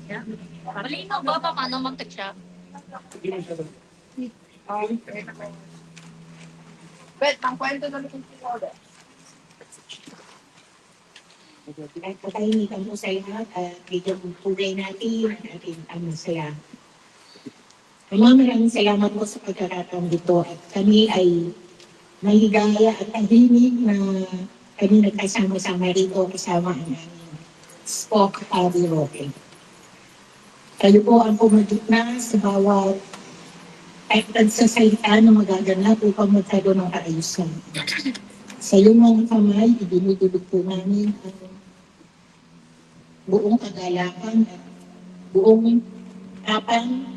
Yeah. Malinaw ba paano mag-text siya? Bet, ang kwento na lang si Lola. At katahimikan po sa lahat at bigyan po pulay natin ang ating masaya. Maraming salamat po sa pagkakataon dito at kami ay maligaya at tahimik na kami nagkasama-sama rito kasama ang aming Spock Abby Roque. Kayo po ang pumagitna sa bawat at nagsasalita na magaganap upang magkaroon ng kaayusan. Sa iyong mga kamay, idinudulog po namin ang buong kagalakan at buong tapang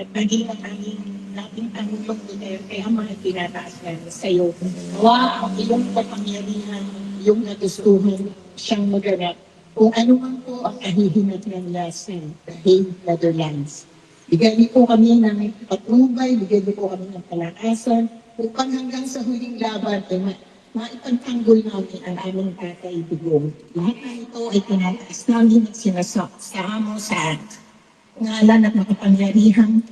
at maging ang aming nating Pangulong Duterte ang mga tinataas namin sa iyo. Nawa ang iyong kapangyarihan, iyong nagustuhan siyang maganap. Kung ano man po ang kahihinat ng lasa, the Hague Netherlands. Bigyan niyo po kami ng patnubay, bigyan niyo po kami ng palakasan, upang hanggang sa huling laban ay maipagtanggol namin ang aming tatay Digong. Lahat na ito ay tinataas namin at sinasamo sa ngalan at makapangyarihang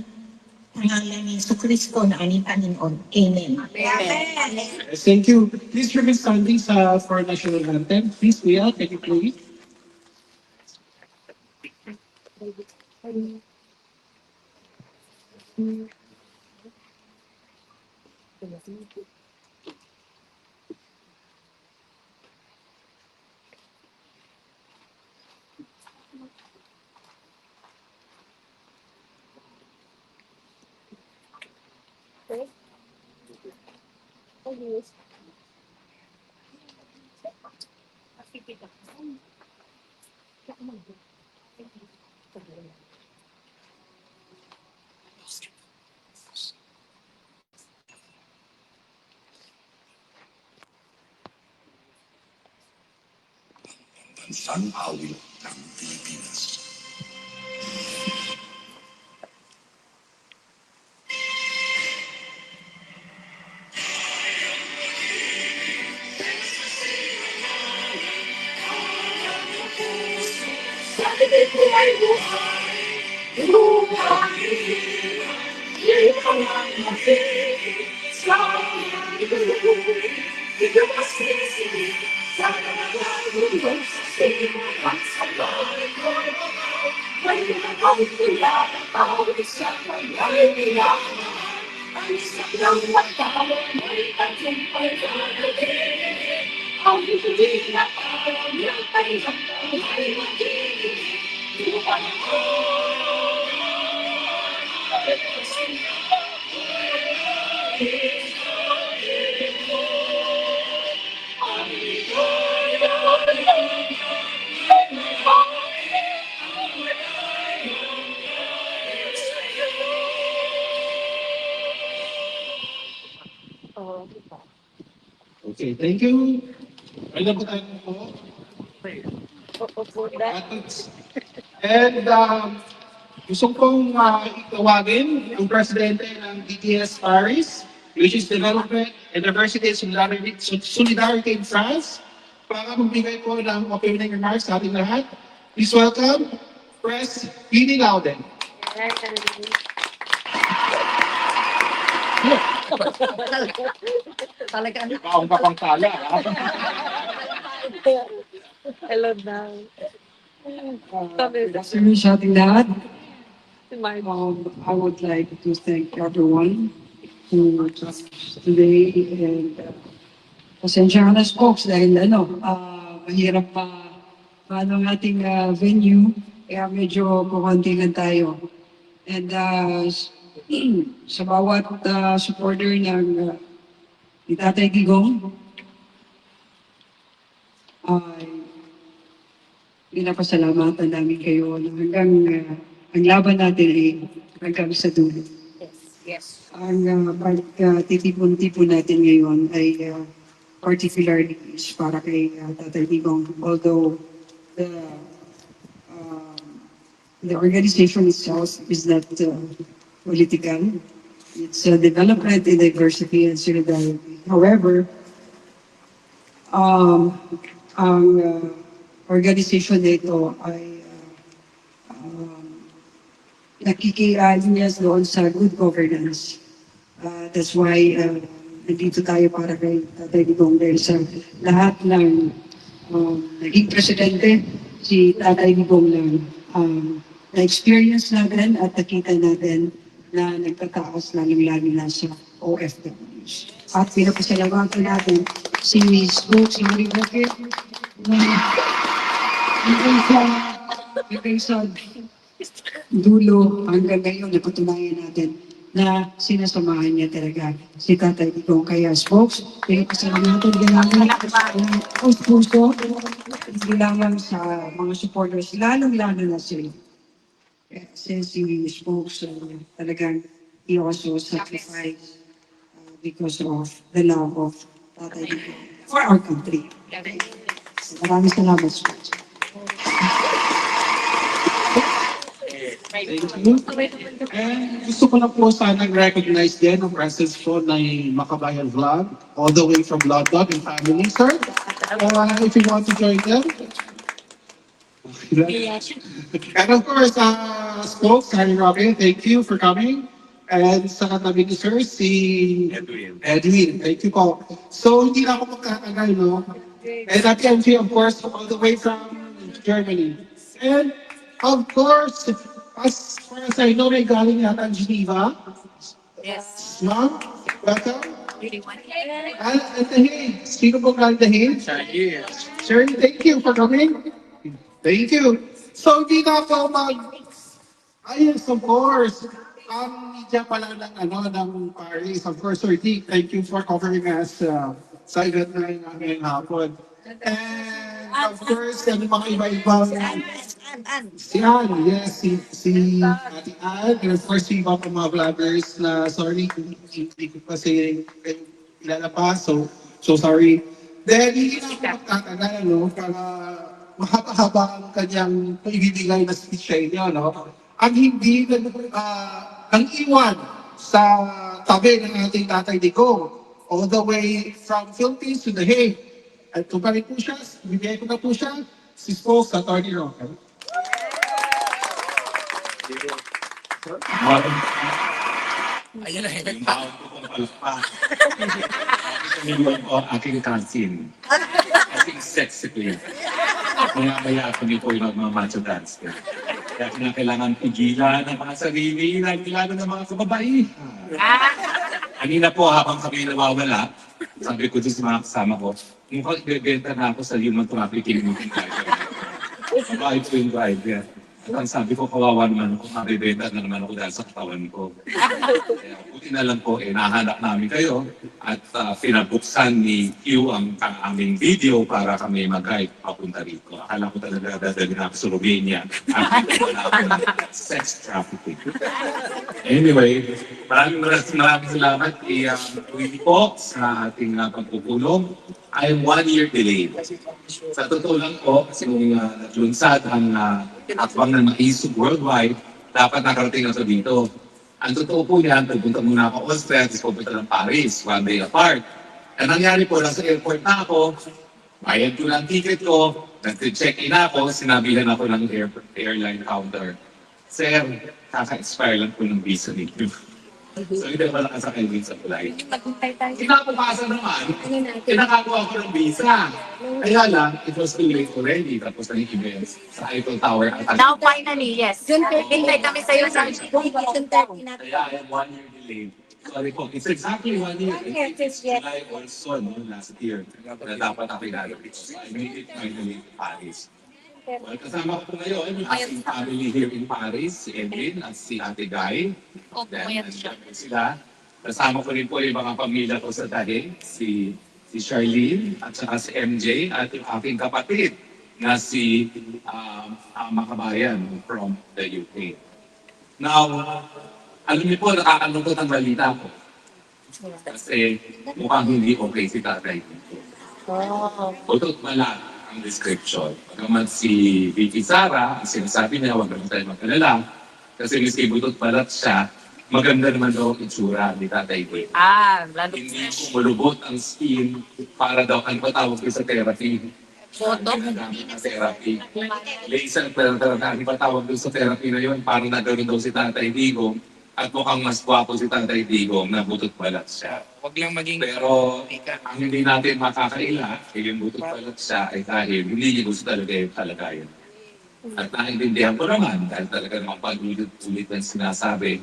pangalan ni Kristo na aming Panginoon. Amen. Yes, thank you. Please remain standing for national anthem. Please, Kuya, can you please? Bansang-awit ng Pilipinas. Okay, thank you. Ano po tayo po? And gusto kong itawagin ang presidente ng DTS Paris, which is Development and Diversity and Solidarity in France, para magbigay po ng opening remarks sa ating lahat. Please welcome, Pres. Pini Lauden. Talaga. Baong kapangkala. Hello daw. Good afternoon sa ating lahat. I would like to thank everyone who just today and pasensya na folks dahil mahirap paano ang ating venue kaya medyo kukunti lang tayo. And sa bawat supporter ng ni Tatay Digong ay pinapasalamatan namin kayo na hanggang ang laban natin ay hanggang sa dulo. Yes. Ang pagtitipon-tipon natin ngayon ay particularly is para kay Tatay Digong. Although the organization itself is not political, it's development and diversity and solidarity. However, ang organization nito ay nakikialias doon sa good governance. That's why nandito tayo para kay Tatay Digong dahil sa lahat ng naging presidente, si Tatay Digong lang. Na-experience natin at nakita natin na nagtataas lalong-lalo na sa OFWs. At pinapasalamatan natin si Spokes, si Marie Bukit, na hanggang sa dulo hanggang ngayon napatunayan natin na sinasamahan niya talaga si Tatay Digong. Kaya Spokes, pinapasalamatan din namin puso, hindi lamang sa mga supporters, lalong-lalo na sila. Kasi si Spokes talagang he also sacrificed because of the love of Tatay Digong for our country. Maraming salamat, Spokes. Thank you. And gusto ko lang po sanang recognize din ang presence po ng Makabayan Vlog all the way from London and family, sir. If you want to join them. And of course, Spokes, Harry Robin, thank you for coming. And sa katabi ni sir, si Edwin. Thank you po. So, hindi na ako magkatagal, no? And at MG, of course, all the way from Germany. And of course, as far as I know, may galing yata ang Geneva. Yes. Ma'am, welcome. Really want And the Hague. Sino po galing the Hague? Shirley, thank you for coming. Thank you. So, hindi na ako yes, of course. Ang media pala ng Paris. Of course, Sir Dick, thank you for covering us sa event na ngayong hapon. And of course, yung mga iba-ibang si Ann, yes, si Ate Ann, and of course, si iba pang mga vloggers na sorry, hindi ko kasi kayo kilala pa, so sorry. Then, hindi na ako magtatagal, no, para mahaba-haba ang kanyang ibibigay na speech sa inyo, no? Ang hindi nang iwan sa tabi ng ating Tatay Digong, all the way from Philippines to The Hague. At kung pa rin po siya, bibigay ko na po siya, si Spokes, Atty. Roque. Ayan na, yung baon ko pang palpa. Ito po aking kansin. Aking sexy queen. Maya-maya ako niyo po yung mga macho dance. Kaya kailangan pigilan ang mga sarili, lalo ng mga kababae. Kanina po habang kami nawawala, sabi ko sa mga kasama ko, mukhang ibebenta na ako sa human trafficking meeting driver. Babae ko yung driver. At ang sabi ko, kawawa naman ako, mabibenta na naman ako dahil sa katawan ko. Kaya buti na lang po, nahanap namin kayo at pinabuksan ni Q ang aming video para kami mag-guide papunta rito. Akala ko talaga dadalhin ako sa Romania at sex trafficking. Anyway, maraming salamat kay Willie po sa ating pagpupulong. I am 1 year delayed. Sa totoo lang po, kasi nung naglunsad ang atbang ng maisog worldwide, dapat nakarating na ito dito. Ang totoo po niyan, pupunta muna ako Austria, tapos pupunta ng Paris, 1 day apart. Ang nangyari po, nasa airport na ako, bayad ko ng ticket ko, nag-check-in ako, sinabihan ako ng airline counter. Sir, kaka-expire lang po ng visa ninyo. So, hindi ako nakasakay din sa flight. Maguntay tayo. Kinapapasa naman, kinakakuha ko ng visa. Kaya lang, it was too late already. Tapos na yung events sa Eiffel Tower. Now, finally, yes. Hintay kami sa'yo sa Kaya I am 1 year delayed. Sorry po, it's exactly 1 year. It's July also, no, last year. Na dapat ako ilalabit. So I made it finally to Paris. Well, kasama ko po ngayon yung aking family here in Paris, si Edwin at si Ate Guy. Then, nandiyan po sila. Kasama ko rin po yung mga pamilya ko sa Tahe, si Charlene at saka si MJ at yung aking kapatid na si Makabayan from the UK. Now, alam niyo po, nakakalungkot ang balita ko. Kasi mukhang hindi okay si tatay. Utot malat ang description. Pagkaman si Vicky Sara, ang sinasabi niya, huwag naman tayo mag-alala. Kasi miski butot balat siya, maganda naman daw ang itsura ni Tatay Gwen. lalo. Hindi kumulubot ang skin para daw ang patawag ko sa therapy. Photo? Therapy. Laser therapy pa tawag doon sa therapy na yun. Parang nagkaroon daw si Tatay Digong at mukhang mas gwapo si Tatay Digong na butot balat siya. Huwag lang maging Pero ang hindi natin makakaila, yung butot balat siya ay dahil hindi niya gusto talaga yung kalagayan. At naiintindihan ko naman dahil talaga naman pag-ulit-ulit ang sinasabi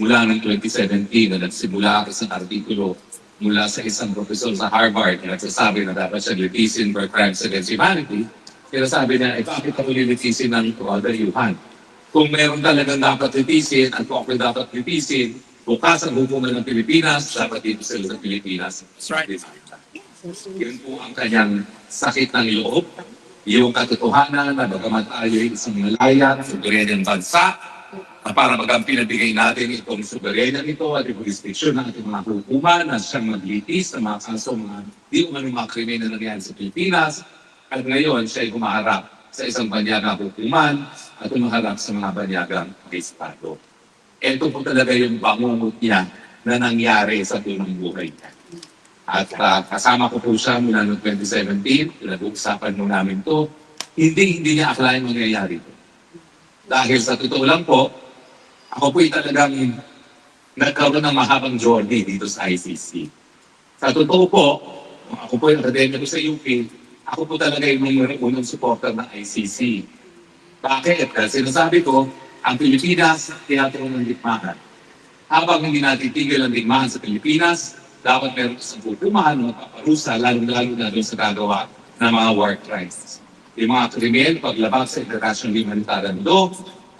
mula ng 2017 na nagsimula ako sa artikulo mula sa isang profesor sa Harvard na nagsasabi na dapat siya litisin for crimes against humanity. Kaya sabi niya, bakit ako lilitisin ng kawalayuhan? Kung meron talagang dapat litisin at kung ako dapat litisin, bukas ang hukuman ng Pilipinas, dapat dito sila sa Pilipinas. That's right. Yun po ang kanyang sakit ng loob, yung katotohanan na bagamat tayo ay isang malaya, soberanyan bansa, na para bagang pinabigay natin itong soberanyan ito at yung jurisdiction ng ating mga hukuman na siyang maglitis sa mga kaso, mga di umano mga krimen na nangyari sa Pilipinas. At ngayon, siya ay humaharap sa isang banyagang hukuman at humaharap sa mga banyagang estado. Ito po talaga yung bangungot niya na nangyari sa tunong buhay niya. At kasama ko po siya mula noong 2017, pinag-uusapan mo namin to, hindi niya akalain mangyayari ito. Dahil sa totoo lang po, ako po'y talagang nagkaroon ng mahabang journey dito sa ICC. Sa totoo po, ako po'y akademya ko sa UP, ako po talaga yung unang supporter ng ICC. Bakit? Kasi sinasabi ko, ang Pilipinas, teatro ng digmaan. Habang hindi natitigil ang digmaan sa Pilipinas, dapat meron sa hukuman, magpaparusa, lalo-lalo na doon sa gagawa ng mga war crimes. Yung mga krimen, paglabag sa international humanitarian law,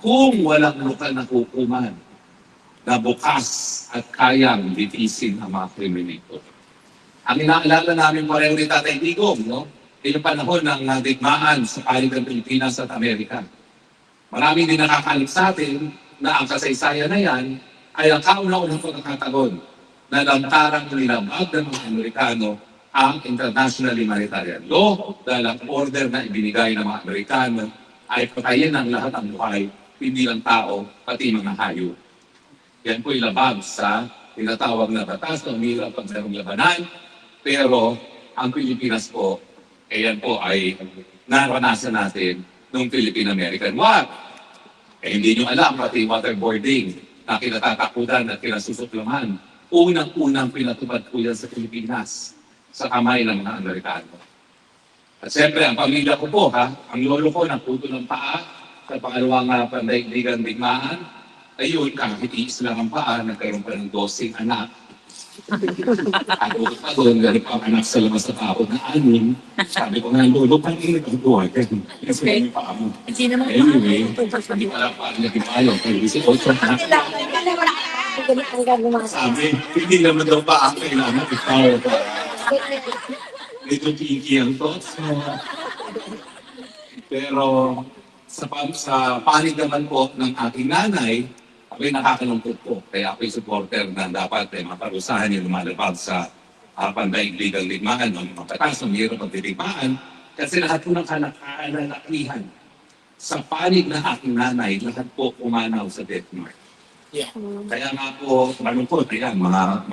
kung walang lokal na hukuman na bukas at kayang litisin ang mga krimen ito. Ang inaalala namin pareho ni Tatay Digong, no? Yung panahon ng digmaan sa palig ng Pilipinas at Amerika. Maraming din nakakalit sa atin na ang kasaysayan na yan ay ang kauna-unang pagkakataon na lantarang nilabag ng mga Amerikano ang international humanitarian law dahil ang order na ibinigay ng mga Amerikano ay patayin ang lahat ng buhay, hindi lang tao, pati mga hayop. Yan po'y labag sa tinatawag na batas na umirap pag mayroong labanan, pero ang Pilipinas po, yan po ay naranasan natin noong Philippine-American War. Hindi nyo alam, pati waterboarding na kinatatakutan at kinasusuklaman. Unang-unang pinatupad po yan sa Pilipinas sa kamay ng mga Amerikano. At siyempre, ang pamilya ko po, ang lolo ko naputo ng paa sa pangalawang pandaigdigang digmaan. Ayun, kahit iis lang ang paa, nagkaroon pa ng 12 anak. At bukod pa doon, ganun pa ang anak sa labas na tao na 6. Sabi ko nga, lolo, paano yung nagagawa? Kasi yung paa mo. Hindi naman Anyway, hindi pala paano naging ayaw. Kaya si Ocho na. Sabi, hindi naman daw pa ang kailangan ikaw para medyo kinky ang thoughts mo. Pero sa panig naman po ng aking nanay, ako'y nakakalungkot po. Kaya ako'y supporter na dapat maparusahan yung lumalabag sa pandaigdigang digmaan ng mga batas ng hirap ng digmaan. Kasi lahat po ng kanakalihan sa panig ng aking nanay, lahat po umanaw sa death mark. Yeah. Kaya nga po, malungkot, ayan, mga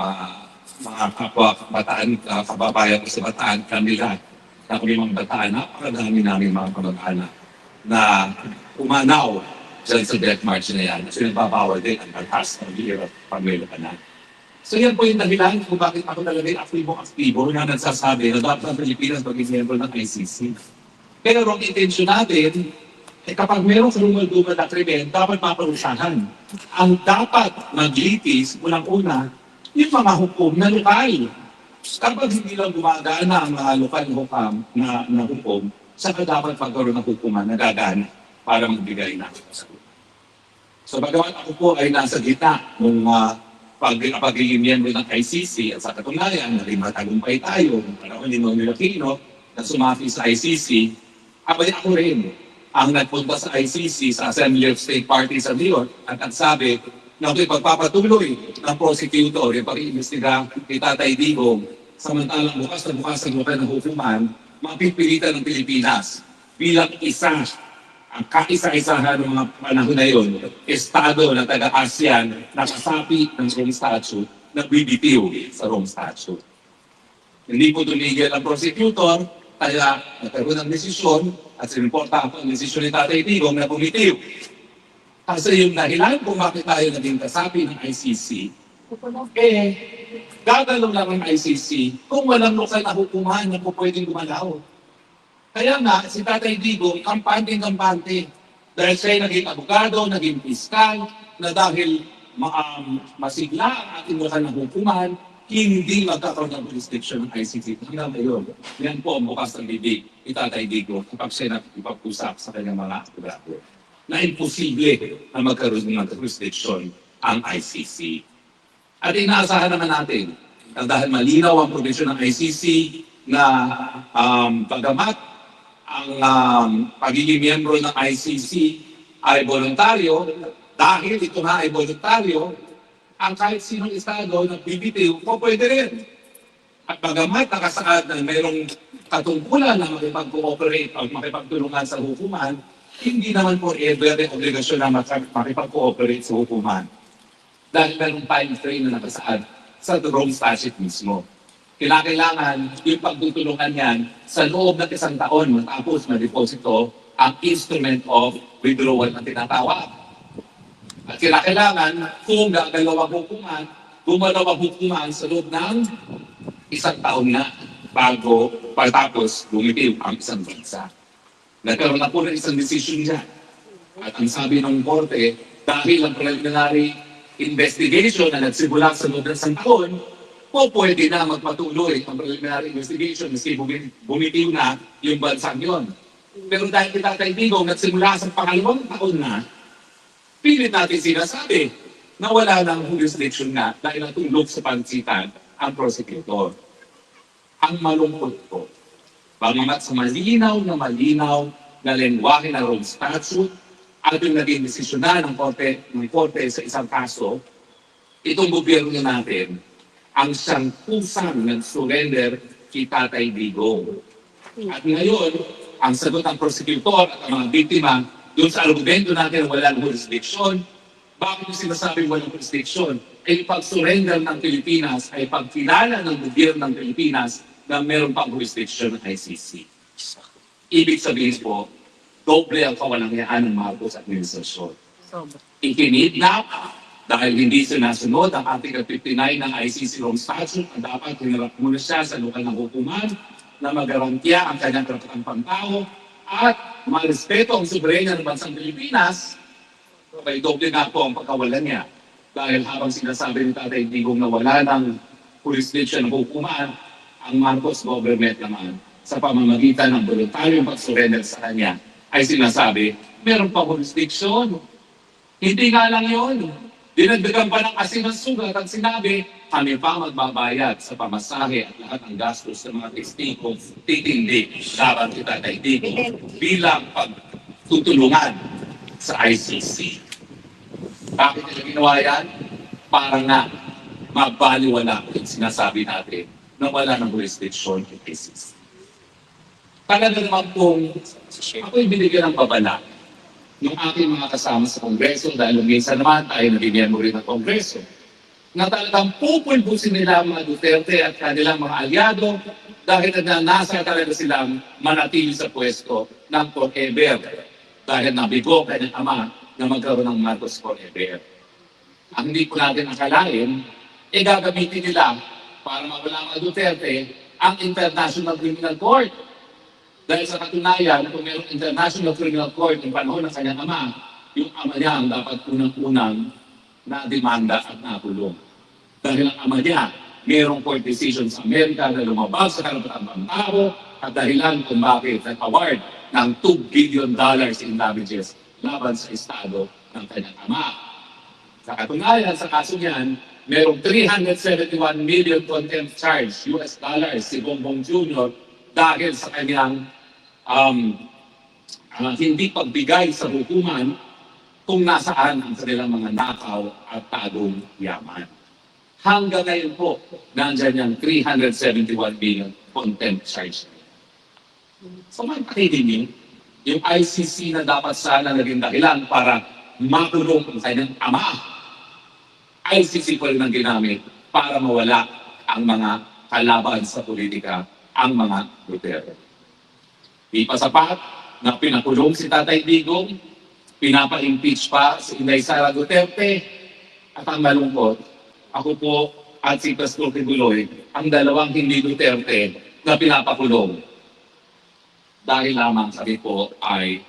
kapwa bataan, kababayan ko sa bataan, kami lahat, na kami mga bataan, napakadami namin mga kamag-anak na umanaw dyan sa death march na yan. Kasi nagbabawal din ang batas ng hirap pamilya ka na. So yan po yung dahilan kung bakit ako talaga yung aktibo na nagsasabi na dapat ang Pilipinas maging member ng ICC. Pero ang intensyon natin, kapag mayroong kalumal-dumal na krimen, dapat maparusahan. Ang dapat maglitis, unang-una, yung mga hukom na lokal. Kapag hindi lang gumagana ang mga lokal na hukom, saka dapat pagkaroon ng hukuman na gagana para magbigay ng sagot. So bagamat ako po ay nasa gitna ng pag-iimyendo ng ICC at sa katunayan, matagumpay tayo ng panahon ni Nonoy Aquino na sumapi sa ICC, abay ako rin ang nagpunta sa ICC sa Assembly of State Parties sa New York at nagsabi na ito'y pagpapatuloy ng prosecutor yung pag-iimbestiga kay Tatay Digong samantalang bukas na bukas ng hukuman, mapipilitan ng Pilipinas bilang isa ang kaisa-isahan ng mga panahon na yun, estado na taga-ASEAN na kasapi ng Rome Statute na BBTO sa Rome Statute. Hindi po tumigil ang prosecutor Kaya nagkaroon ng desisyon at sinimporta ako ang desisyon ni Tatay Digong na bumitiw. Kasi yung dahilan kung bakit tayo naging kasapi ng ICC, gagalaw lang ang ICC kung walang lokal na hukuman na po pwedeng gumalaw. Kaya nga, si Tatay Digong, kampante. Dahil siya ay naging abogado, naging piskal, na dahil masigla ang ating lokal na hukuman, hindi magkakaroon ng jurisdiction ng ICC. Tingnan mo yun. Yan po ang bukas ng bibig ni Tatay Digong kapag siya nakipag-usap sa kanyang mga abogado na imposible na magkaroon ng jurisdiction ang ICC. At inaasahan naman natin na dahil malinaw ang provision ng ICC na bagamat ang pagiging miyembro ng ICC ay voluntaryo, dahil ito nga ay voluntaryo, ang kahit sinong estado na bibitiw po pwede rin. At bagamat nakasaad na mayroong katungkulan na makipag-cooperate o makipagtulungan sa hukuman, hindi naman forever ang obligasyon na makipag-cooperate sa hukuman. Dahil mayroong time frame na nakasaad sa Rome Statute mismo. Kailangan yung pagtutulungan yan sa loob ng 1 taon matapos ma-deposito ang instrument of withdrawal na tinatawag. At kailangan kung gagalaw ang hukuman, gumalaw ang hukuman sa loob ng 1 taon na bago pagtapos bumitiw ang isang bansa. Nagkaroon na po ng isang decision dyan. At ang sabi ng korte, dahil ang preliminary investigation na nagsimula sa loob ng 1 taon, po pwede na magpatuloy ang preliminary investigation maski bumitiw na yung bansang yon. Pero dahil kita Tatay Digong nagsimula sa 2nd taon na, pilit natin sinasabi na wala ng jurisdiction na dahil natulog sa pansitan ang prosecutor. Ang malungkot po, bagamat sa malinaw na lengguwahe ng Rome Statute at yung naging desisyon na ng korte sa isang kaso, itong gobyerno natin ang siyang kusang nag-surrender kay Tatay Digong. At ngayon, ang sagot ng prosecutor at ang mga biktima doon sa argumento natin na walang jurisdiction, bakit yung sinasabing walang jurisdiction? Ay pag-surrender ng Pilipinas ay pagkilala ng gobyerno ng Pilipinas na meron pang jurisdiction ng ICC. Ibig sabihin po, doble ang kawalangyaan ng Marcos administrasyon. Ikinidnap dahil hindi sinasunod ang Article 59 ng ICC Rome Statute at dapat hinarap muna siya sa lokal ng hukuman na magarantiya ang kanyang karapatang pantao at marespeto ang soberenya ng bansang Pilipinas, may doble na po ang pagkawalan niya. Dahil habang sinasabi ni Tatay Digong na wala ng jurisdiction ng hukuman, ang Marcos government naman sa pamamagitan ng voluntaryong pag-surrender sa kanya ay sinasabi, meron pa jurisdiction. Hindi nga lang yun. Dinagdagan pa ng asin ng sugat at sinabi, kami pa magbabayad sa pamasahe at lahat ng gastos ng mga testigo titindi dapat kita Tatay Digong bilang pagtutulungan sa ICC. Bakit nila ginawa yan? Para nga mabaliwala yung sinasabi natin na wala ng jurisdiction yung ICC. Talaga naman kung ako'y binigyan ng babala ng aking mga kasama sa Kongreso dahil minsan naman tayo nabibiyemo rin ng Kongreso na talagang pupulbusin nila ang mga Duterte at kanilang mga aliado dahil nasa talaga silang manatili sa pwesto ng forever dahil nabigo kanyang ama na magkaroon ng Marcos forever. Ang hindi po natin akalain, gagamitin nila para mawala ang Duterte ang International Criminal Court. Dahil sa katunayan, kung mayroong International Criminal Court ng panahon ng kanyang ama, yung ama niya ang dapat unang-unang na-demanda at nakulong. Dahil ang ama niya, mayroong court decision sa Amerika na lumabag sa karapatang pantao at dahilan kung bakit nag-award ng $2 billion in damages laban sa estado ng kanyang ama. Sa katunayan, sa kaso niyan, mayroong 371 million contempt charge US dollars si Bongbong Jr. dahil sa kanyang hindi pagbigay sa hukuman kung nasaan ang kanilang mga nakaw at tagong yaman. Hanggang ngayon po, nandyan yung 371 million contempt charge. So may pakikinig, yung ICC na dapat sana naging dahilan para makulong ang kanyang ama, ICC pa rin ang ginamit para mawala ang mga kalaban sa politika, ang mga Duterte. Di pa sapat na pinakulong si Tatay Digong, pinapa-impeach pa si Inday Sara Duterte, at ang malungkot, ako po at si Pastor Tibuloy, ang dalawang hindi Duterte na pinapakulong. Dahil lamang sabi po ay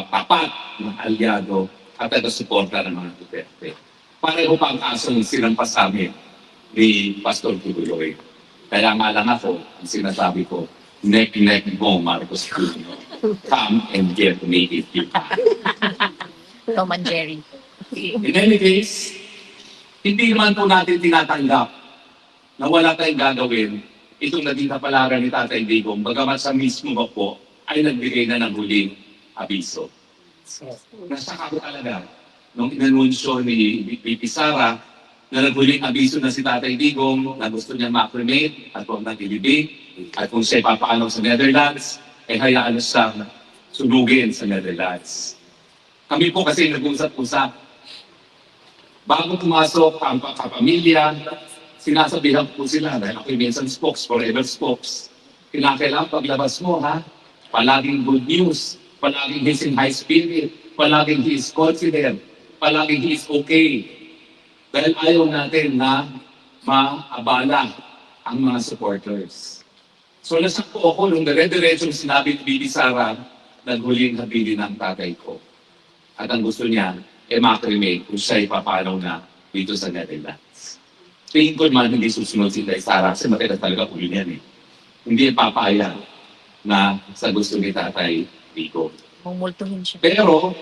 tapat ng aliado at taga-suporta ng mga Duterte. Pareho pa ang kasong sinampas sa amin ni Pastor Tibuloy. Kaya nga lang ako, ang sinasabi ko, neck mo, Marcos Jr. Come and get me if you can. Tom and Jerry. In any case, hindi man po natin tinatanggap na wala tayong gagawin itong naging kapalaran ni Tatay Digong, bagamat sa mismo po ay nagbigay na ng huling abiso. Nasaka ko talaga nung inanunsyo ni VP Sara na naghuling abiso na si Tatay Digong na gusto niya ma-cremate at huwag nang ilibing at kung siya papaano sa Netherlands, ay hayaan siyang sunugin sa Netherlands. Kami po kasi nag-usap-usap. Bago pumasok ang kapamilya, sinasabihan po sila dahil ako'y minsan spokes, forever spokes. Kinakailangan paglabas mo, ha? Palaging good news, palaging he's in high spirit, palaging he is confident, palaging he is okay. Dahil ayaw natin na maabala ang mga supporters. So nasak po ako nung dire-diretsong sinabi ni Bibi Sara, naghuling habilin ng tatay ko. At ang gusto niya, ma-cremate kung siya ipapanaw na dito sa Netherlands. Tingin ko naman hindi susunod si Inday Sara kasi matira talaga ulo niyan eh. Hindi ipapayag na sa gusto ni Tatay Digong. Mumultuhin siya. Pero,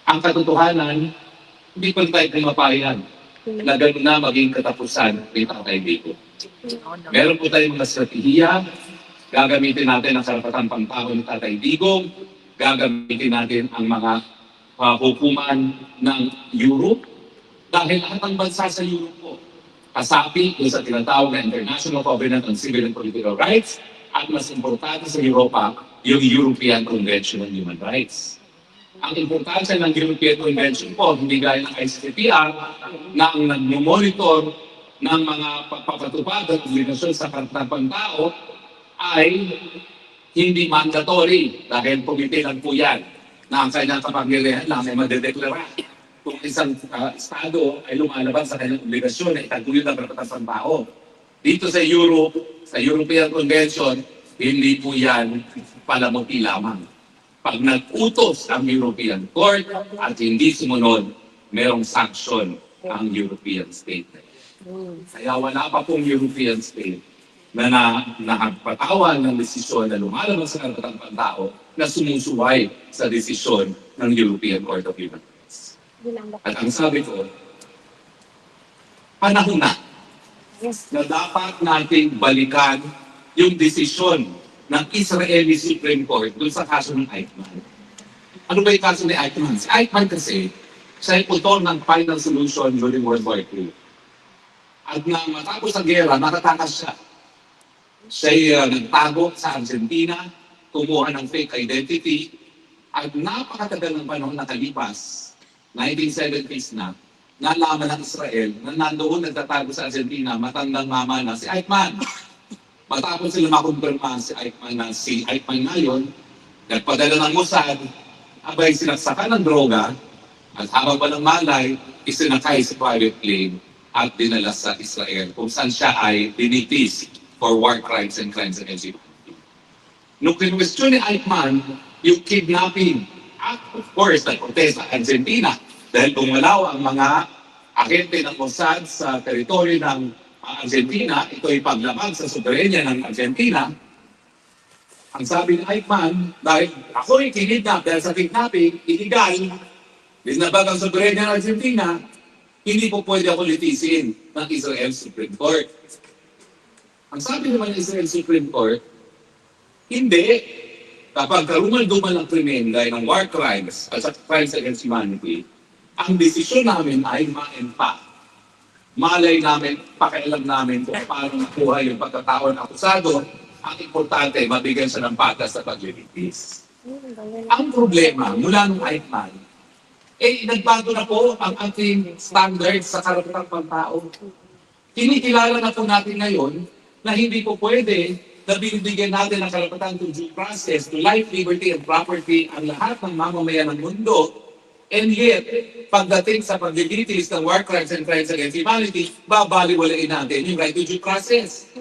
ang katotohanan, hindi pa tayo pumapayag na gano'n na maging katapusan ni Tatay Digong. Oh, no. Meron po tayong mga strategiya, gagamitin natin ang karapatang pangtao ni Tatay Digong, gagamitin natin ang mga hukuman ng Europe, dahil lahat ng bansa sa Europe po, kasapi sa tinatawag na International Covenant on Civil and Political Rights, at mas importante sa Europa, yung European Convention on Human Rights. Ang importansya ng European Convention po, hindi gaya ng ICCPR, na ang nag-monitor ng mga pagpapatupad at obligasyon sa karapatang pangtao ay hindi mandatory dahil pumitilan po yan na ang kanyang kapangyarihan lang ay madedeklara kung isang estado ay lumalabas sa kanyang obligasyon na itaguyod ang karapatang pangtao. Dito sa Europe, sa European Convention, hindi po yan palamuti lamang. Pag nag-utos ang European Court at hindi sumunod, merong sanction ang European state. Kaya wala pa pong European state na nakagpatawan ng desisyon na lumalabas sa karapatang pangtao na sumusuway sa desisyon ng European Court of Human Rights. At ang sabi ko, panahon na dapat nating balikan yung desisyon ng Israeli Supreme Court dun sa kaso ng Eichmann. Ano ba yung kaso ni Eichmann? Si Eichmann kasi, siya ay putol ng final solution during World War II. At nang matapos ang gera, nakatakas siya. Siya nagtago sa Argentina, kumuha ng fake identity, at napakatagal ng panahon nakalipas, 1970s na, nalaman ng Israel na nandoon nagtatago sa Argentina, matandang mama na si Eichmann. Matapos sila makumpirma si Eichmann ngayon, nagpadala ng Mossad, abay sinaksakan ng droga, at habang pa ng malay, isinakay sa private plane at dinala sa Israel kung saan siya ay dinitis for war crimes and crimes against humanity. Nung kinwestiyon ni Eichmann, yung kidnapping, at of course, nagprotesta Argentina dahil bumalaw ang mga ahente ng Mossad sa teritoryo ng Argentina, ito ay paglabag sa soberenya ng Argentina. Ang sabi ni Eichmann, dahil ako ay kinidnap dahil sa kidnapping, illegal, dinabag ang soberenya ng Argentina, hindi po pwede ako litisin ng Israel Supreme Court. Ang sabi naman ng Israel Supreme Court, hindi. Kapag karumal-dumal ang krimen gaya ng war crimes at sa crimes against humanity, ang desisyon namin ay ma-empa. Malay namin, pakialam namin kung paano nakuha yung pagkatao ng akusado, ang importante, mabigyan siya ng patas sa paglilitis. Ang problema, mula nung Eichmann, nagbago na po ang ating standards sa karapatang pangtao. Kinikilala na po natin ngayon na hindi po pwede na binibigyan natin ng karapatan to due process, to life, liberty, and property ang lahat ng mamamayan ng mundo. And yet, pagdating sa paglilitis ng war crimes and crimes against humanity, babaliwalain natin yung right to due process.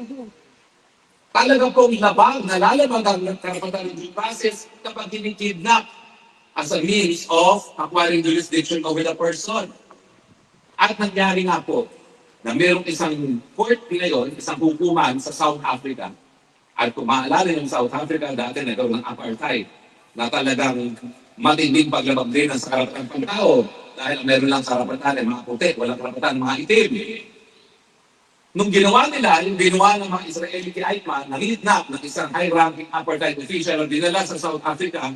Talaga pong labag, nalalabag ang karapatan ng due process kapag kinikidnap as a means of acquiring jurisdiction over the person. At nangyari nga po na mayroong isang court ngayon, isang hukuman sa South Africa. At kung maalala yung South Africa, dati nagkaroon ng apartheid na talagang matinding paglabag din sa karapatan ng tao dahil meron lang karapatan ng mga puti, walang karapatan ng mga itim. Nung ginawa nila, yung ginawa ng mga Israeli kay Eichmann, nangidnap ng isang high-ranking apartheid official na dinala sa South Africa,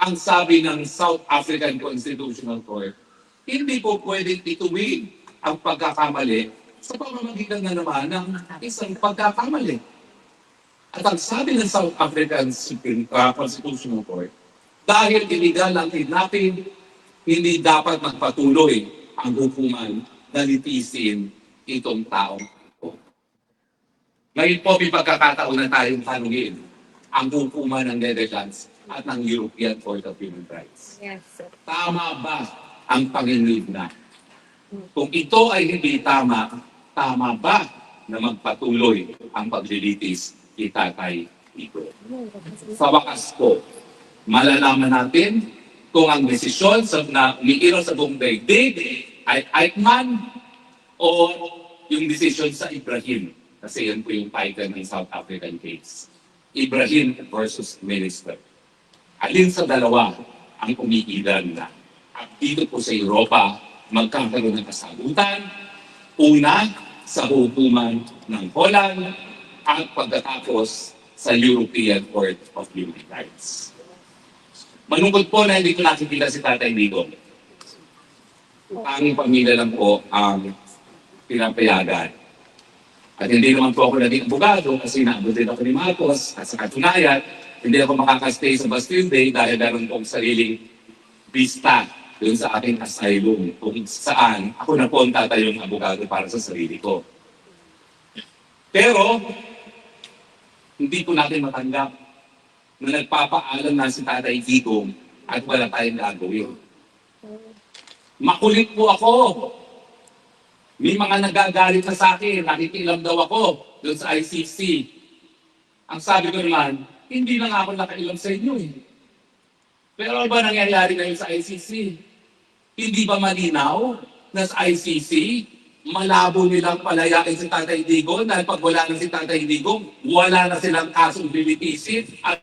ang sabi ng South African Constitutional Court, hindi po pwedeng ituwid ang pagkakamali sa pamamagitan na naman ng isang pagkakamali. At ang sabi ng South African Constitutional Court, dahil illegal ang kidnapping, hindi dapat magpatuloy ang hukuman na litisin itong taong ito. Ngayon po, may pagkakataon na tayong tanungin ang hukuman ng Netherlands at ng European Court of Human Rights. Yes, sir. Tama ba ang panginigna? Kung ito ay hindi tama, tama ba na magpatuloy ang paglilitis kay Tatay Igo? Sa wakas po, malalaman natin kung ang desisyon na umiiral sa buong daigdig ay Eichmann o yung desisyon sa Ibrahim. Kasi yan po yung title ng South African case. Ibrahim versus Minister. Alin sa dalawa ang umiiral na? At dito po sa Europa, magkakaroon ng kasagutan. Una, sa hukuman ng Holland at pagkatapos sa European Court of Human Rights. Malungkot po na hindi ko nakikita si Tatay Digong. Ang pamilya lang po ang pinapayagan. At hindi naman po ako naging abogado kasi naabot din ako ni Marcos at sa katunayan, hindi ako makakastay sa Bastille Day dahil meron pong sariling vista doon sa aking asylum kung saan ako na po ang tatayong abogado para sa sarili ko. Pero, hindi po natin matanggap na nagpapaalam na si Tatay Digong at wala tayong gagawin. Makulit po ako. May mga nagagalit na sa akin, nakikilam daw ako doon sa ICC. Ang sabi ko naman, hindi na nga ako nakailam sa inyo eh. Pero ano ba nangyayari ngayon sa ICC? Hindi ba malinaw na sa ICC, malabo nilang palayain si Tatay Digong dahil pag wala na si Tatay Digong, wala na silang kasong lilitisin at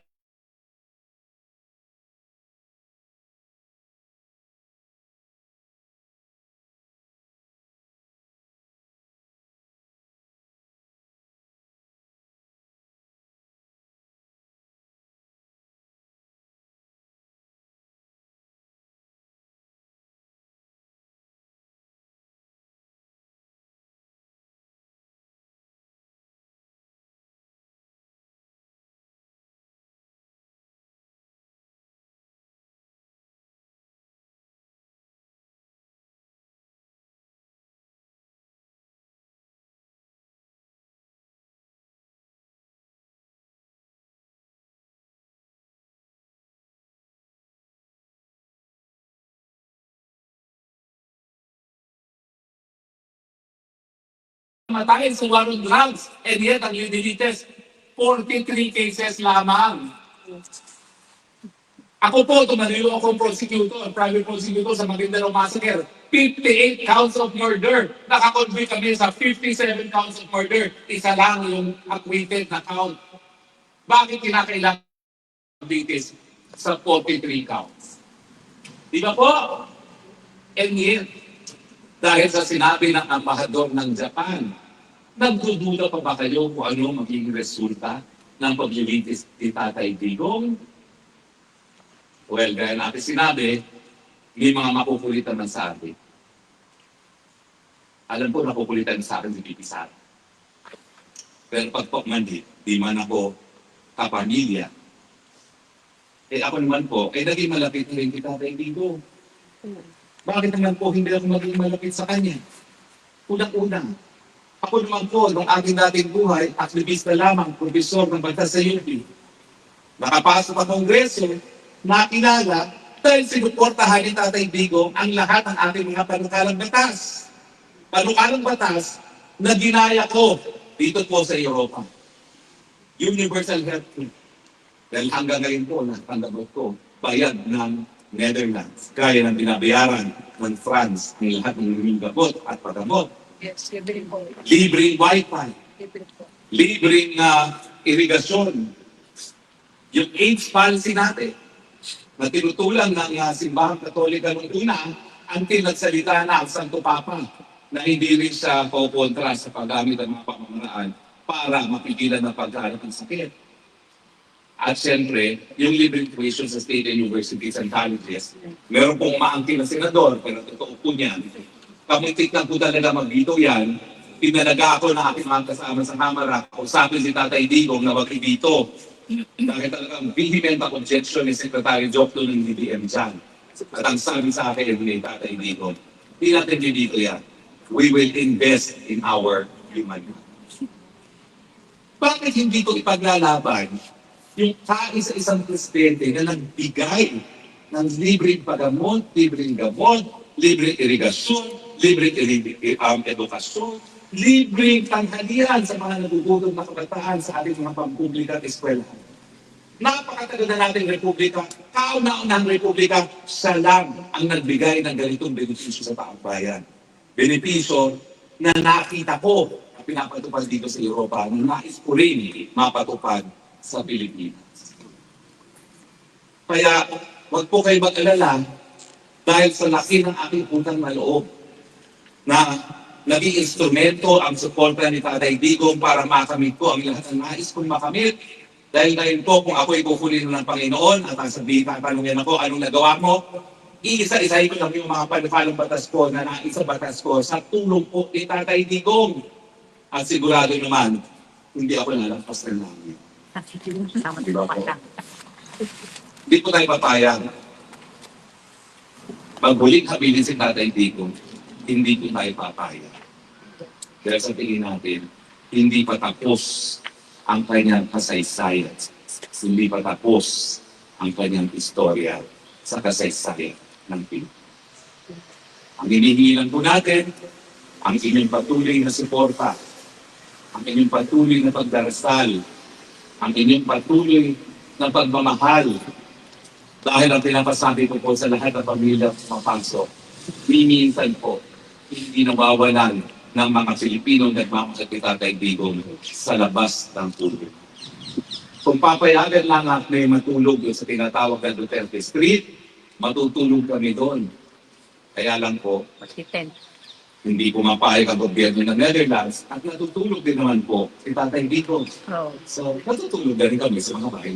matayin sa war on drugs. And yet, ang UDG test, 43 cases lamang. Ako po, tumalilo akong prosecutor, private prosecutor sa Maguindanao Massacre. 58 counts of murder. Nakakonvict kami sa 57 counts of murder. Isa lang yung acquitted na count. Bakit kinakailangan convicted sa 43 counts? Di ba po? And yet, dahil sa sinabi ng ambahador ng Japan, nagdududa pa ba kayo kung ano magiging resulta ng paglilitis ni Tatay Digong? Well, gaya natin sinabi, may mga makukulitan ng sa atin. Alam ko, nakukulitan sa akin si Pipi Sara. Pero pag man di man ako kapamilya. Eh ako naman po, naging malapit na rin kay Tatay Digong. Bakit naman po hindi ako maging malapit sa kanya? Unang-unang, Ako naman po, nung aking dating buhay, aktivista lamang, profesor ng batas sa UP. Nakapasok ang Kongreso, nakilala, dahil sinuportahan ni Tatay Digong ang lahat ng ating mga panukalang batas. Panukalang batas na ginaya ko dito po sa Europa. Universal Health Care. Dahil hanggang ngayon po, natanggap ko, bayad ng Netherlands. Kaya ng binabayaran ng France ng lahat ng gamot at paggamot. Yes, libre po. Libreng wifi, Libre po. libreng irigasyon. Yung AIDS policy natin, na tinutulan ng Simbahang Katolika noong una, until nagsalita na ang Santo Papa na hindi rin siya kontra sa paggamit ng mga pamamaraan para mapigilan ang pagkalat ng sakit. At siyempre, yung libreng tuition sa state universities and colleges, meron pong maangkin na senador, pero totoo po niyan. Kamuntik na po talaga mag-veto yan, pinalaga ako ng aking mga kasama sa Kamara, usapin si Tatay Digong na mag-veto. Dahil talagang vehement ang objection ni Secretary Jokto ng DBM dyan. At ang sabi sa akin ni Tatay Digong, hindi natin dito yan. We will invest in our human rights. Bakit hindi ko ipaglalaban yung kaisa-isang presidente na nagbigay ng libreng pagamot, libreng gamot, libreng irigasyon, libreng edukasyon, libreng tanghalian sa mga nagugutom na kabataan sa ating mga pampublika at eskwelahan. Napakatagal na natin republika, kauna-unang republika, siya lang ang nagbigay ng ganitong benepisyo sa taong bayan. Benepisyo na nakita ko na pinapatupad dito sa Europa, na nais ko rin mapatupad sa Pilipinas. Kaya, wag po kayo mag-alala dahil sa laki ng aking utang na loob na naging instrumento ang suporta ni Tatay Digong para makamit ko ang lahat ng nais kong makamit. Dahil ngayon po, kung ako ipupulin ng Panginoon at ang sabihin, tatanungin ako, anong nagawa mo? Iisa-isahin ko lang yung mga panukalang batas ko na naisa batas ko sa tulong po ni Tatay Digong. At sigurado naman, hindi ako nalampas ng langit. Sama diba po lang. Hindi po tayo papayag. Pag huling habilin si Tatay Digong, hindi po tayo papayag. Dahil sa tingin natin, hindi pa tapos ang kanyang kasaysayan. Hindi pa tapos ang kanyang istorya sa kasaysayan ng Pilipinas. Ang hinihingilan po natin, ang inyong patuloy na suporta, ang inyong patuloy na pagdarasal, ang inyong patuloy na pagmamahal. Dahil ang pinapasabi ko po sa lahat ng pamilya mapasok, minsan po, hindi nawawalan ng mga Pilipino nagmamahal kay Tatay Digong sa labas ng tulog. Kung papayagan lang at may matulog sa tinatawag na Duterte Street, matutulog kami doon. Kaya lang po, Mag-10. hindi pumapayag ang gobyerno ng Netherlands at natutulog din naman po si Tatay Digong. Oh. So, natutulog na rin kami sa mga bahay.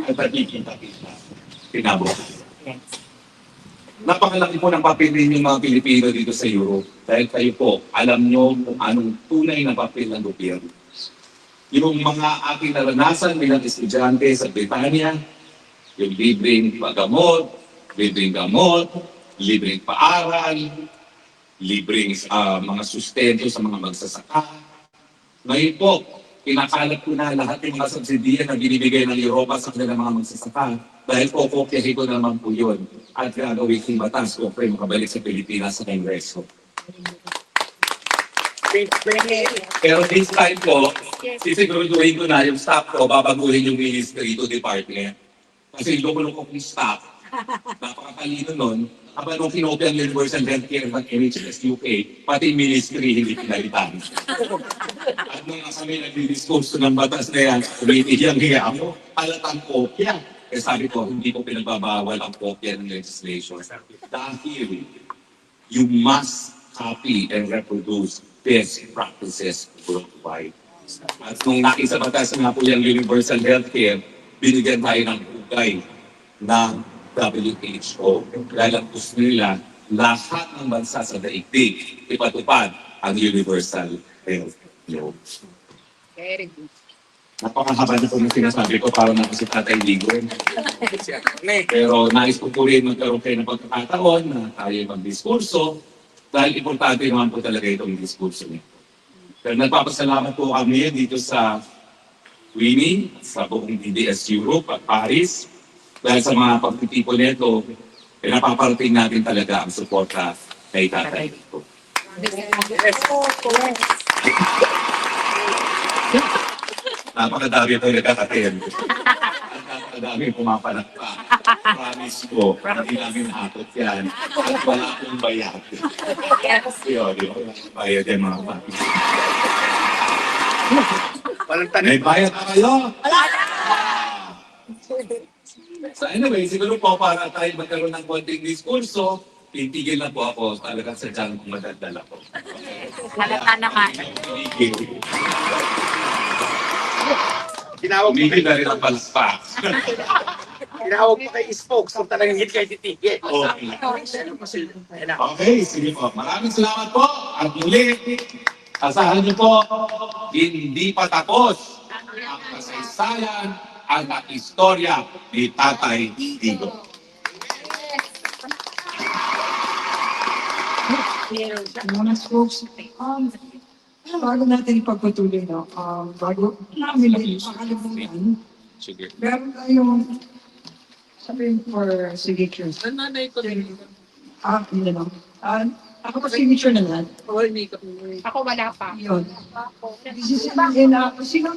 At nakikita-kita. Pinabukas. Yes. Napakalaki po ng papel ninyong mga Pilipino dito sa Europe. Dahil kayo po, alam nyo kung anong tunay na papel ng gobyerno. Yung mga aking naranasan bilang estudyante sa Britanya, yung libreng paggamot, libreng gamot, libreng paaral, libreng mga sustento sa mga magsasaka. Ngayon po, kinakalat ko na lahat ng mga subsidiya na binibigay ng Europa sa kanilang mga magsasaka. Dahil po, kopyahin ko naman po yun. At gagawin kong batas ko para makabalik sa Pilipinas sa Kongreso. Pero this time po, sisiguraduhin ko na yung staff ko, babaguhin yung ministry to department. Kasi loko-loko kong staff, napakatalino nun, habang nung kinopya ang Universal Healthcare ng NHS UK, pati ministry hindi pinalitan. At nung kami nag-dispose ng batas na yan, umitiyang hiya ako, palatang kopya. Kaya sabi ko, hindi ko pinagbabawal ang kopya ng legislation. Dahil you must copy and reproduce best practices worldwide. At nung nakisa batas nga po yung Universal Healthcare, binigyan tayo ng hugay ng WHO. Dahil ang gusto nila, lahat ng bansa sa daigdig, ipatupad ang Universal Health Law. Very good. Napakahaba na po ng sinasabi ko para na si Tatay Digong. Pero nais ko po rin magkaroon kayo ng pagkakataon na tayo mag-diskurso Dahil importante naman po talaga itong diskurso niyo. Pero nagpapasalamat po kami dito sa Winnie, sa buong DDS Europe at Paris. Dahil sa mga pagtitipon nito, napaparating natin talaga ang suporta kay Tatay Nico. Napakadami ito nagkakatin. Napakadami pumapalakpa. Promise ko, hindi namin nakakot yan. At wala akong bayad. Yun. Bayad yan mga papi. May bayad na kayo? So anyway, siguro po para tayo magkaroon ng konting diskurso, titigil na po ako talagang sa dyan kung madadala ko. Halata naman. Umigil na rin ang palspak. Tinawag mo kay spokes kung talagang hindi kayo titigil. Okay. Okay, sige po. Maraming salamat po. At muli, asahan niyo po, hindi pa tapos ang kasaysayan at istorya ni Tatay Digo. Mga folks, bago natin ipagpatuloy, no, bago namin din makalimutan, Sige. meron tayong sabihin for signatures. Hindi lang. Ako pa signature na lang. Ako wala pa. Yun. Sino